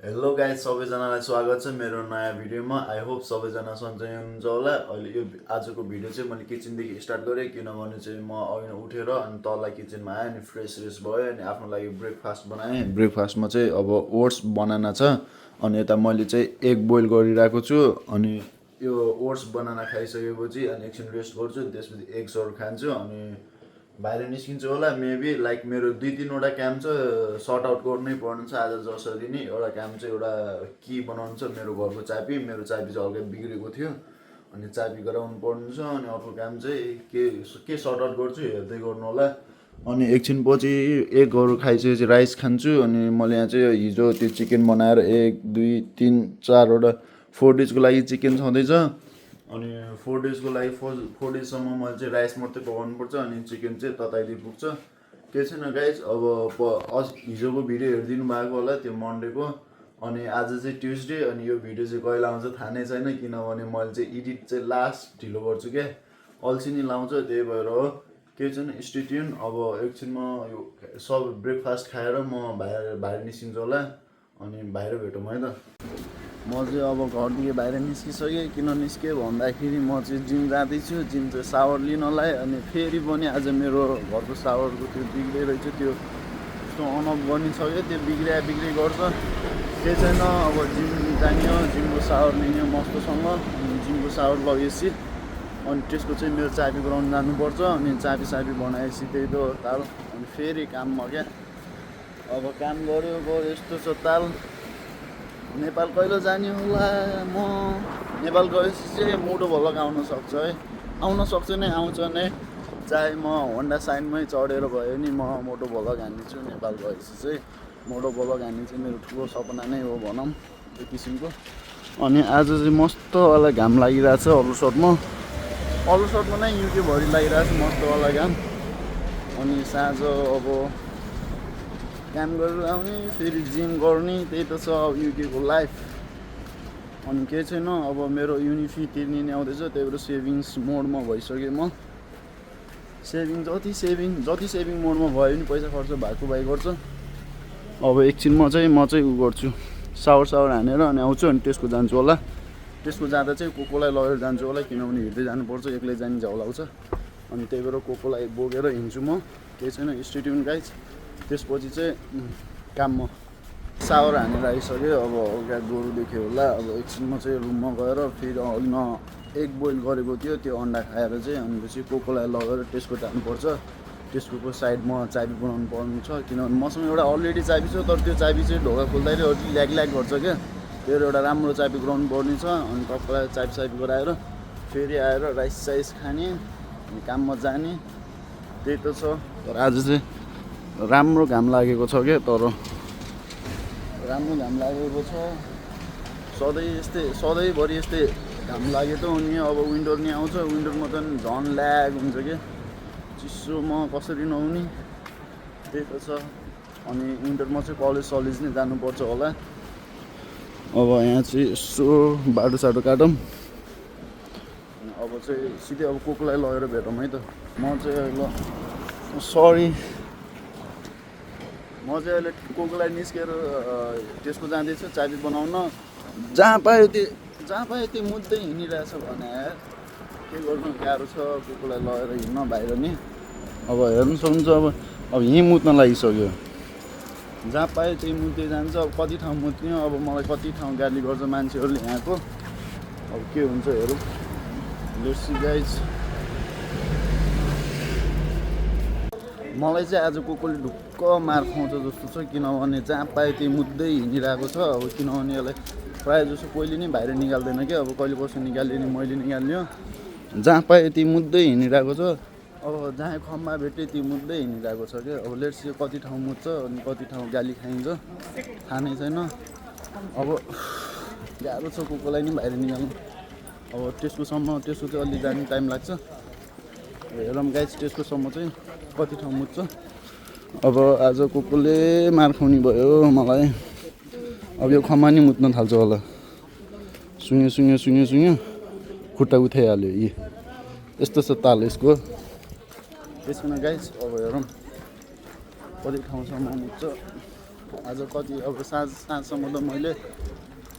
Hello guys, सबैजनालाई स्वागत छ मेरो नयाँ भिडियोमा। आई होप सबैजना सन्चै हुनुहुन्छ होला। अहिले यो आजको भिडियो चाहिँ मैले किचनदेखि स्टार्ट गरेँ, किनभने चाहिँ म अघि उठेर अनि तल किचनमा आएँ, अनि फ्रेस भयो, अनि आफ्नो लागि ब्रेकफास्ट बनाएँ। ब्रेकफास्टमा चाहिँ अब ओट्स बनाना छ, अनि यता मैले चाहिँ एग बोइल गरिरहेको छु। अनि यो ओट्स बनाना खाइसकेपछि अनि एकछिन रेस्ट गर्छु, त्यसपछि एग्सहरू खान्छु, अनि बाहिर निस्किन्छु होला मेबी। लाइक मेरो 2-3वटा काम छ, सर्ट आउट गर्नै पर्ने छ आज जसरी नै। एउटा काम चाहिँ एउटा की बनाउनु छ, मेरो घरको चाबी चाहिँ हल्का बिग्रेको थियो, अनि चाबी गराउनु पर्ने छ। अनि अर्को काम चाहिँ के सर्ट आउट गर्छु, हेर्दै गर्नु होला। अनि एकछिन पछि एगहरू खाइसकेपछि राइस खान्छु। अनि मैले यहाँ चाहिँ हिजो त्यो चिकन बनाएर 1 2 3 4वटा 4 डेजको लागि चिकन छँदैछ। अनि 4 डेजको लागि 4 डेजसम्म मैले चाहिँ राइस मात्रै पकाउनुपर्छ, अनि चिकन चाहिँ तताइदिइ पुग्छ। केही छैन गाइज। अब हिजोको भिडियो हेरिदिनु भएको होला, त्यो मन्डेको। अनि आज चाहिँ ट्युसडे, अनि यो भिडियो चाहिँ कहिले आउँछ थाहा नै छैन, किनभने मैले चाहिँ एडिट चाहिँ लास्ट ढिलो गर्छु क्या, अल्छी नै लाउँछ, त्यही भएर हो। केही छैन, स्टे ट्युन। अब एकछिनमा यो सब ब्रेकफास्ट खाएर म बाहिर निस्किन्छु होला, अनि बाहिर भेटौँ है त। म चाहिँ अब घरदेखि बाहिर निस्किसकेँ। किन निस्केँ भन्दाखेरि म चाहिँ जिम जाँदैछु, जिम चाहिँ सावर लिनलाई। अनि फेरि पनि आज मेरो घरको सावरको त्यो बिग्रे रहेछ, त्यो त्यस्तो अन अफ गरिसक्यो, त्यो बिग्रे गर्छ। केही छैन, अब जिम जाने हो, जिमको सावर लिने हो मस्तोसँग। जिमको सावर लगेपछि अनि त्यसको चाहिँ मेरो चाबी बनाउनु जानुपर्छ, अनि चाबी बनाएपछि त्यही त ताल। अनि फेरि काममा क्या, अब काम गऱ्यो यस्तो छ ताल। नेपाल कहिले जाने होला? म नेपाल गएपछि चाहिँ मोटो भ्लग आउन सक्छ है, नै आउँछ नै। चाहे म होन्डा साइनमै चढेर भयो नि म मोटो भ्लग हान्नेछु। नेपाल गएपछि चाहिँ मोटो भ्लग हान्ने चाहिँ मेरो ठुलो सपना नै हो भनौँ, त्यो किसिमको। अनि आज चाहिँ मस्तवाला घाम लागिरहेछ अल्सर्टमा नै, युकेभरि लागिरहेछ मस्तवाला घाम। अनि साँझ अब काम गरेर आउने, फेरि जिम गर्ने, त्यही त छ अब युकेको लाइफ। अनि केही छैन, अब मेरो युनि फी तिर्ने आउँदैछ, त्यही भएर सेभिङ्स मोडमा भइसकेँ म। जति सेभिङ मोडमा भयो भने पैसा खर्च भएको भइ गर्छ। अब एकछिनमा चाहिँ म चाहिँ उ गर्छु, सावर हानेर अनि आउँछु, अनि त्यसको जान्छु होला। त्यसको जाँदा चाहिँ कोकोलाई लगेर जान्छु होला, किनभने हिँड्दै जानुपर्छ, एक्लै जाने झ्याउ लाग्छ। अनि त्यही भएर कोकोलाई बोकेर हिँड्छु म। केही छैन, स्टे ट्युन गाइज। त्यसपछि चाहिँ काममा सावर हानेर आइसक्यो। अब हल्का गोरु देख्यो होला। अब एकछिनमा चाहिँ रुममा गएर फेरि एग बोइल गरेको थियो, त्यो अन्डा खाएर चाहिँ अनि पछि कोकोलाई लगेर त्यसको जानुपर्छ। त्यसको साइडमा चाबी बनाउनु पर्ने छ, किनभने मसँग एउटा अलरेडी चाबी छ, तर त्यो चाबी चाहिँ ढोका खोल्दाखेरि अलिक ल्याग गर्छ क्या, त्यो एउटा राम्रो चाबी गराउनु पर्ने छ। अनि तपाईँलाई चाबी गराएर फेरि आएर राइस खाने, अनि काममा जाने, त्यही त छ। तर आज चाहिँ राम्रो घाम लागेको छ क्या, सधैँभरि यस्तै घाम लागे त अनि अब विन्टर नि आउँछ, विन्टरमा त झन् ल्याग हुन्छ क्या, चिसोमा कसरी नहुने, त्यही त छ। अनि विन्टरमा चाहिँ कलेज नै जानुपर्छ होला। अब यहाँ चाहिँ यसो बाटो काटौँ, अब चाहिँ सिधै अब कोकोलाई लगेर भेटौँ है त। म चाहिँ अहिले कोकोलाई निस्केर त्यसको जाँदैछु चाबी बनाउन। जहाँ पायो त्यो मुद्दै हिँडिरहेछ भने के गर्नु, गाह्रो छ कोकोलाई लगेर हिँड्न बाहिर नि। अब हेर्नु सक्नुहुन्छ, अब यहीँ मुत्न लागिसक्यो, जहाँ पायो त्यही मुद्दै जान्छ। अब कति ठाउँ मुत्ने, अब मलाई कति ठाउँ गाली गर्छ मान्छेहरूले यहाँको। अब के हुन्छ हेरौँ, लेट्स सी गाइज। मलाई चाहिँ आज कोकोले ढुक्क मार खुवाउँछ जस्तो छ, किनभने जहाँ पायो त्यही मुद्दै हिँडिरहेको छ। अब किनभने यसलाई प्रायः जसो कोहीले नै बाहिर निकाल्दैन क्या, अब कहिले कसो निकाल्यो नि मैले निकाल्ने हो। जहाँ पायो त्यही मुद्दै हिँडिरहेको छ, अब जहाँ खम्मा भेट्यो त्यही मुद्दै हिँडिरहेको छ क्या। अब लेट्स सी कति ठाउँ मुद्छ, अनि कति ठाउँ गाली खाइन्छ थाहा नै छैन। अब गाह्रो छ कोकोलाई नि बाहिर निकाल्नु। अब त्यसको चाहिँ अलि जाने टाइम लाग्छ। हेरौँ गाइज, त्यसकोसम्म चाहिँ कति ठाउँ मुत्छ। अब आज कोकोले मार खुवाउने भयो मलाई। अब यो खम्मा नि मुत्न थाल्छ होला, सुँग्यो खुट्टा उठाइहाल्यो। यस्तो छ ताल यसको। त्यसमा गाइज अब हेरौँ कति ठाउँसम्म मुत्छ। आज कति अब साँझसम्म त मैले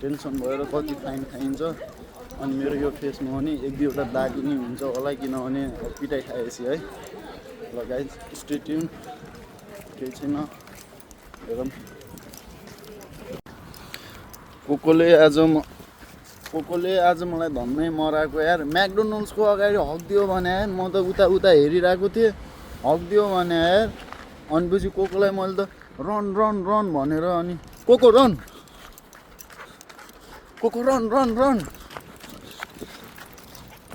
टेन्सन भएर कति फाइन खाइन्छ अनि मेरो यो फेसमा पनि एक दुईवटा दागी नै हुन्छ होला किनभने पिटाइ खाएपछि है। ल गाइज स्टे ट्युन, केही छैन हेरौँ। कोकोले आज मलाई धम्मै मराएको यार। म्याकडोनल्ड्सको अगाडि हगिदियो भने यार म त उता हेरिरहेको थिएँ, हगिदियो भने यार। अनि पछि कोकोलाई मैले त रन रन रन भनेर अनि कोको रन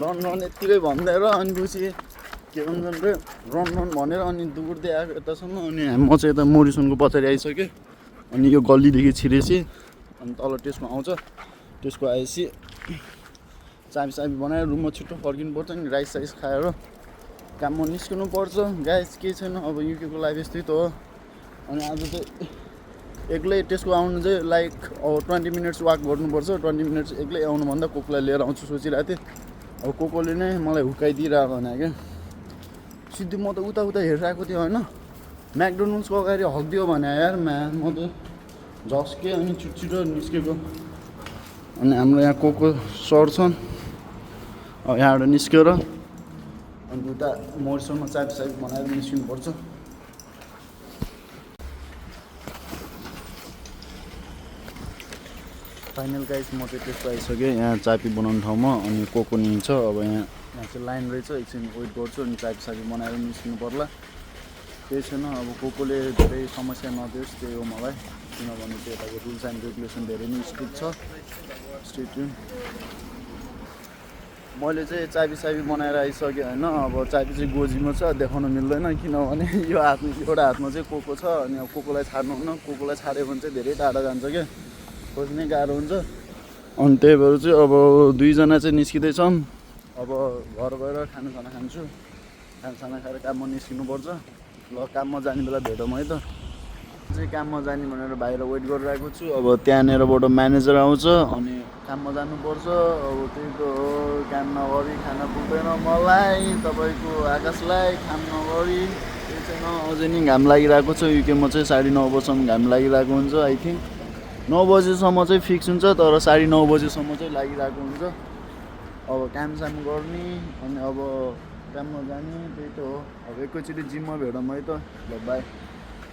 रन यत्तिकै भन्दै र अनि पछि के भन्छन् रे रन भनेर अनि दौड्दै आएको यतासम्म। अनि म चाहिँ यता मोरिसनको पछाडि आइसकेँ। अनि यो गल्लीदेखि छिरेपछि अनि तल टेस्को आउँछ, त्यसको आएपछि चाबी बनाएर रुममा छिटो फर्किनुपर्छ नि, राइस खाएर काममा निस्किनु पर्छ। गाइस केही छैन, अब युकेको लाइफ यस्तै त हो। अनि आज चाहिँ एक्लै टेस्को आउनु चाहिँ लाइक अब 20 मिनट्स वाक गर्नुपर्छ। 20 मिनट्स एक्लै आउनुभन्दा कोकोलाई लिएर आउँछु सोचिरहेको थिएँ। अब कोकोले नै मलाई हुर्काइदिइरहेको भने क्या, सिधै म त उता हेरिरहेको थिएँ होइन। म्याकडोनल्ड्सको अगाडि हगिदियो भने यार म त झस्केँ अनि छिटो निस्केको। अनि हाम्रो यहाँ कोको सर छन्, अब यहाँबाट निस्केर अनि उता मोरिसनमा चाबी बनाएर निस्किनुपर्छ। फाइनल गाइस म चाहिँ त्यसको आइसकेँ यहाँ चाबी बनाउने ठाउँमा। अनि कोको नि छ, अब यहाँ चाहिँ लाइन रहेछ, एकछिन वेट गर्छु अनि चाबी बनाएर निस्किनु पर्ला। केही छैन, अब कोकोले धेरै समस्या नदियोस् त्यही हो मलाई, किनभने त्यो यताको रुल्स एन्ड रेगुलेसन धेरै नै स्ट्रिक्ट छ। स्ट्रिक्ट मैले चाहिँ चाबी बनाएर आइसकेँ होइन। अब चाबी चाहिँ गोजीमा छ, देखाउन मिल्दैन किनभने यो एउटा हातमा चाहिँ कोको छ। अनि अब कोकोलाई छाड्नुहुन्न, कोकोलाई छाड्यो भने चाहिँ धेरै टाढा जान्छ क्या, खोज्नै गाह्रो हुन्छ। अनि त्यही भएर चाहिँ अब दुईजना चाहिँ निस्किँदैछौँ। अब घर गएर खानासाना खान्छु, खानासाना खाएर काममा निस्किनुपर्छ। ल काममा जाने बेला भेटौँ है त। चाहिँ काममा जाने भनेर बाहिर वेट गरिरहेको छु। अब त्यहाँनिरबाट म्यानेजर आउँछ अनि काममा जानुपर्छ। अब त्यही त हो, काम नगरी खाना पुग्दैन मलाई, तपाईँको आकाशलाई काम नगरी। त्यही छैन, अझै नि घाम लागिरहेको छ। युकेमा चाहिँ 9:30 बजीसम्म घाम लागिरहेको हुन्छ। आई थिङ्क 9 बजीसम्म चाहिँ फिक्स हुन्छ, तर 9:30 बजीसम्म चाहिँ लागिरहेको हुन्छ। अब कामसाम गर्ने अनि अब काममा जाने, त्यही त हो। अब एकैचोटि जिममा भेटौँ है त। ल बाई।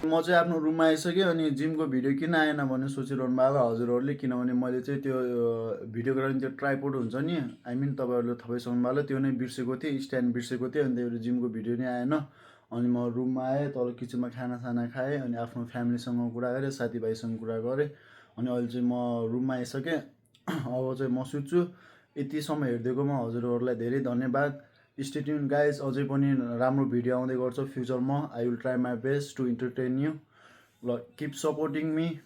म चाहिँ आफ्नो रुममा आइसकेँ। अनि जिमको भिडियो किन आएन भन्ने सोचिरहनु भएको होला हजुरहरूले, किनभने मैले चाहिँ त्यो भिडियोग्राफी त्यो ट्राइपोड हुन्छ नि, आई मिन तपाईँहरूले थाहा पाइसक्नु भएको होला, त्यो नै बिर्सेको थिएँ, स्ट्यान्ड बिर्सेको थिएँ। अनि त्यही भएर जिमको भिडियो नै आएन। अनि म रुममा आएँ, तल किचनमा खानासाना खाएँ अनि आफ्नो फ्यामिलीसँग कुरा गरेँ, साथीभाइसँग कुरा गरेँ। अनि अहिले चाहिँ म रुममा आइसकेँ। अब चाहिँ म सुत्छु। यतिसम्म हेरिदिएकोमा हजुरहरूलाई धेरै धन्यवाद। स्टे ट्युन गाइज, अझै पनि राम्रो भिडियो आउँदै गर्छ फ्युचरमा। I will try my best to entertain you. ल किप सपोर्टिङ मी।